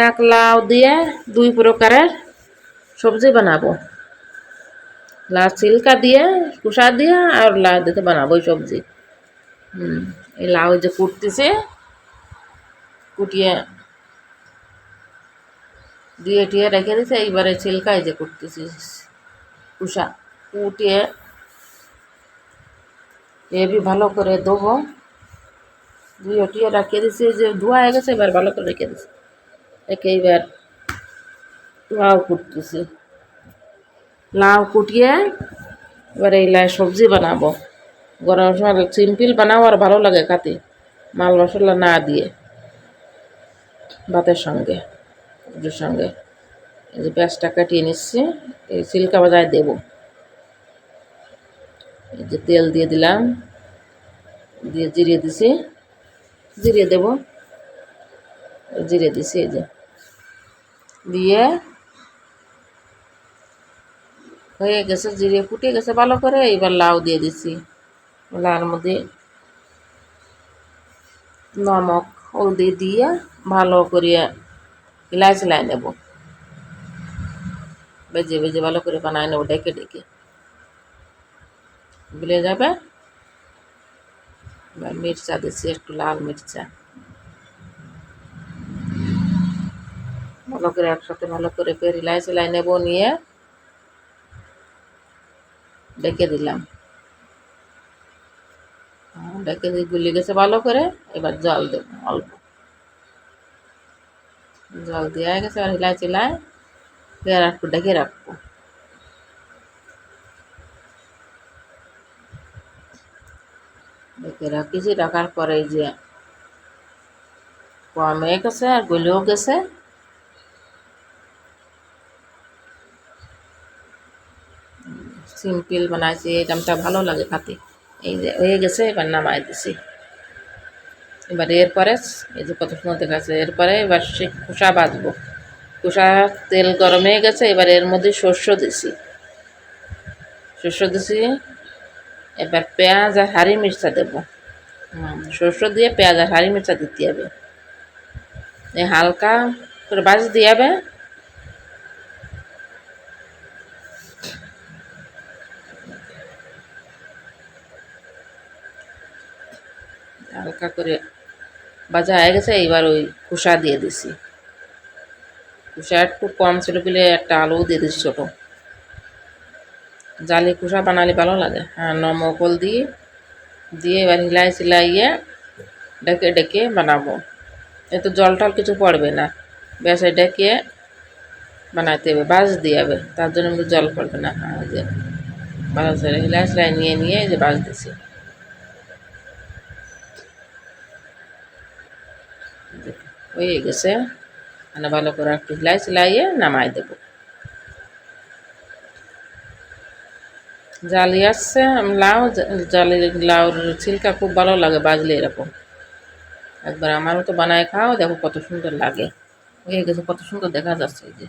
এক লাউ দিয়ে দুই প্রকারের সবজি বানাবো। লাউ ছিলকা দিয়ে, কুসা দিয়ে আর লাউ দিতে বানাবো ওই সবজি। এই লাউ যে কুটতেছে, কুটিয়ে দিয়ে টিয়ে রেখে দিছে। এইবারে ছিলকায় যে কুটতেছি, কুসা কুটিয়ে এ भी ভালো করে ধোবো। ধুয়ে টিয়ে রাখিয়ে দিছি, যে ধোয়া হয়ে গেছে। এবার ভালো করে রেখে দিছি, রেখে এইবার লাউ কুটতেছি। লাউ কুটিয়ে এবার এই লাই সবজি বানাবো। গরম মশলা সিম্পল বানাও আর ভালো লাগে খাতে, মাল মশলা না দিয়ে, ভাতের সঙ্গে, সবজির সঙ্গে। এই যে পেঁয়াজটা কাটিয়ে নিচ্ছি, এই সিলকা বাজায় দেবো। এই যে তেল দিয়ে দিলাম, দিয়ে জিরে দিছি, জিরে দেব, জিরে দিছি। এই যে দিয়ে হয়ে গেছে, জিরে ফুটে গেছে ভালো করে। এবার লাউ দিয়ে দিছি। লাউর মধ্যে নমক হলদি দিয়ে ভালো করিয়া হিলাই চিলাই নেব। বেজে বেজে ভালো করে বানায় নেব, ডেকে ডেকে গলে যাবে। এবার মির্চা দিচ্ছি, একটু লাল মির্চা, ভালো করে একসাথে ভালো করে ফের হিলাই চিলাই নেব। নিয়ে ডেকে দিলাম, ডেকে দিয়ে গুলি গেছে ভালো করে। এবার জল দেব, অল্প জল দেওয়া গেছে। আর হিলাই চিলাই ফের একটু ডেকে রাখবো। ডেকে রাখিছি, রাখার পরে এই যে কমে গেছে আর গলেও গেছে। সিম্পল বানাইছি, এই দামটা ভালো লাগে খাতে। এই যে হয়ে গেছে, এবার নামাই দিছি। এবার এরপরে এই যে কত সুন্দর দেখাচ্ছে। এরপরে এবার সে খোসা বাঁচবো। খোসা তেল গরম হয়ে গেছে। এবার এর মধ্যে শস্য দিছি, শস্য দিছি। এবার পেঁয়াজ আর হারি মির্চা দেবো। শস্য দিয়ে পেঁয়াজ আর হারি মির্চা দিতে হবে। এই হালকা করে বাজ দিয়ে হবে। হালকা করে ভাজা হয়ে গেছে। এইবার ওই খোসা দিয়ে দিছি। খোসা একটু কম ছিল বলে একটা আলু দিয়ে দিচ্ছি ছোটো। জালি খোসা বানালে ভালো লাগে। হ্যাঁ, নমক হলদি দিয়ে এবার হিলাই চিলাইয়ে ডেকে ডেকে বানাবো। এত জল টল কিছু পড়বে না, বেশ ডেকে বানাইতে হবে, বাজ দিয়ে হবে, তার জন্য কিন্তু জল পড়বে না। হ্যাঁ, যে ভালো করে হিলাই চিলাই নিয়ে নিয়ে এই যে বাজ দিছি। হয়ে গেছে, মানে ভালো করে একটু হিলাই চিলাইয়ে নামাই দেবো। জালি আসছে লাউ, জালি লাউর ছিলকা খুব ভালো লাগে বাজলে এরকম। একবার আমারও তো বানায় খাও, দেখো কত সুন্দর লাগে। হয়ে গেছে, কত সুন্দর দেখা যাচ্ছে। এই যে